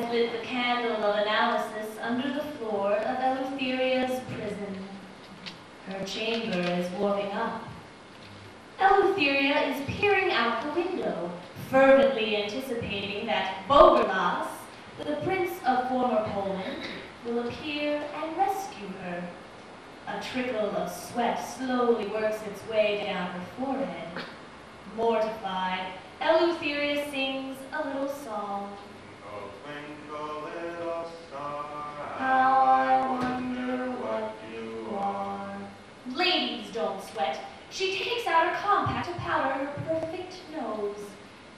has lit the candle of analysis under the floor of Eleutheria's prison. Her chamber is warming up. Eleutheria is peering out the window, fervently anticipating that Bogerlas, the prince of former Poland, will appear and rescue her. A trickle of sweat slowly works its way down her forehead. Mortified, Eleutheria sings a little song. Twinkle, little star, How I wonder what you are. Ladies don't sweat. She takes out her compact to powder her perfect nose.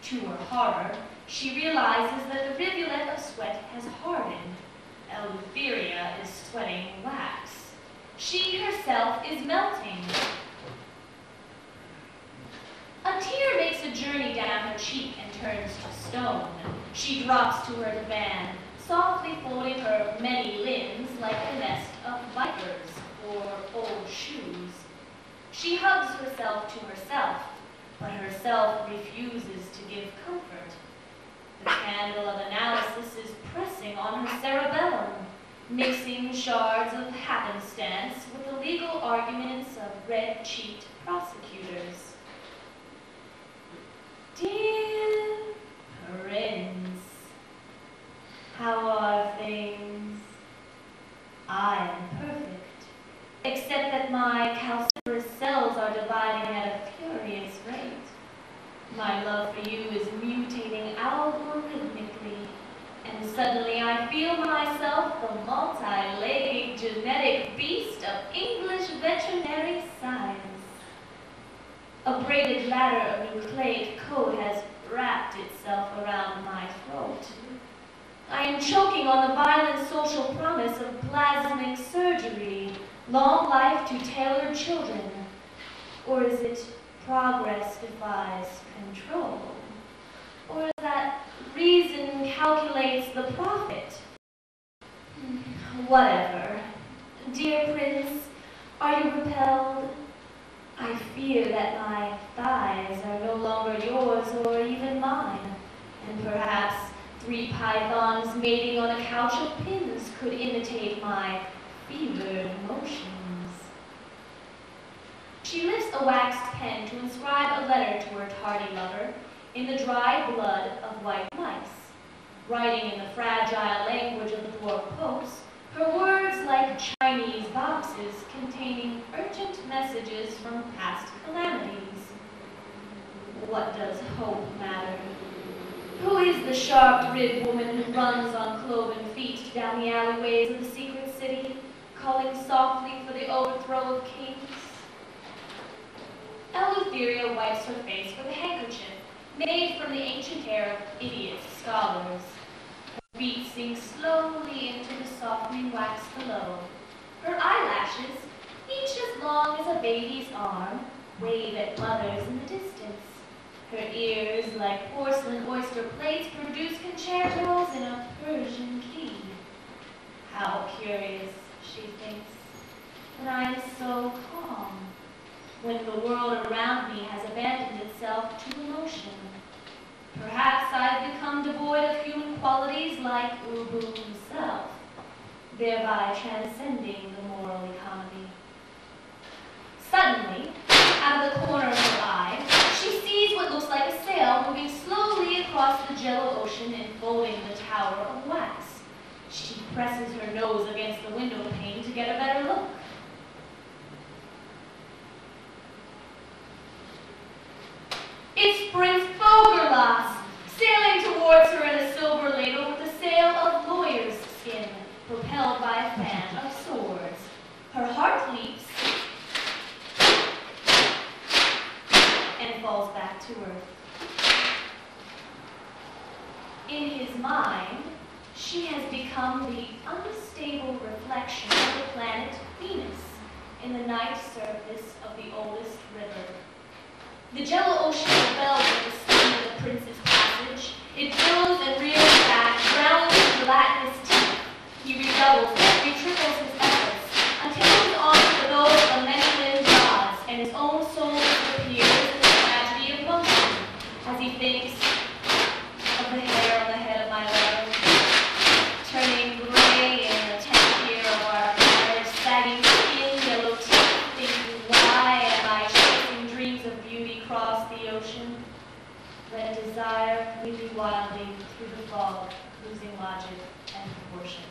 To her horror, she realizes that the rivulet of sweat has hardened. Eleutheria is sweating wax. She herself is melting. A tear makes a journey down her cheek and turns to stone. She drops to her divan, softly folding her many limbs like a nest of vipers or old shoes. She hugs herself to herself, but herself refuses to give comfort. The candle of analysis is pressing on her cerebellum, mixing shards of happenstance with the legal arguments of red-cheeked prosecutors. Dear Prince, how are things? I am perfect, except that my calciferous cells are dividing at a furious rate. My love for you is mutating algorithmically, and suddenly I feel myself the multi-legged genetic beast of English veterinary science. A braided ladder of nucleic code has wrapped itself around my throat. I am choking on the violent social promise of plasmic surgery, long life to tailored children. Or is it progress defies control? Or that reason calculates the profit? Whatever. Dear Prince, are you repelled? I fear that my thighs are no longer yours or even mine, and perhaps 3 pythons mating on a couch of pins could imitate my fevered motions. She lifts a waxed pen to inscribe a letter to her tardy lover in the dry blood of white mice, writing in the fragile language of the poor popes, her words like Chinese boxes containing urgent messages from past calamities. What does hope matter? Who is the sharp-ribbed woman who runs on cloven feet down the alleyways of the secret city, calling softly for the overthrow of kings? Eleutheria wipes her face with a handkerchief made from the ancient hair of idiot scholars. Her feet sink slowly into the softening wax below. Her eyelashes, each as long as a baby's arm, wave at mothers in the distance. Her ears, like porcelain oyster plates, produce concertos in a Persian key. How curious, she thinks, that I am so calm, when the world around me has abandoned itself to emotion. Perhaps I've become devoid of human qualities like UBU himself, thereby transcending the moral economy. Suddenly, out of the corner of her eye, she sees what looks like a sail moving slowly across the jello ocean enfolding the tower of wax. She presses her nose against the window pane to get a better look. It's Prince Bogerlas, sailing towards her in a silver ladle with a sail of lawyer's skin, propelled by a fan of swords. Her heart leaps and falls back to earth. In his mind, she has become the unstable reflection of the planet Venus in the night surface of the oldest river. The jello ocean rebels at the speed of the prince's passage. It billows and rears back, drowning in gelatinous teeth. He redoubles and retriples his efforts, until he is on to those of many-limbed gods, and his own soul disappears in the tragedy of motion, as he thinks of the hair on the head of my lover. leaping wildly through the fog, losing logic and proportion.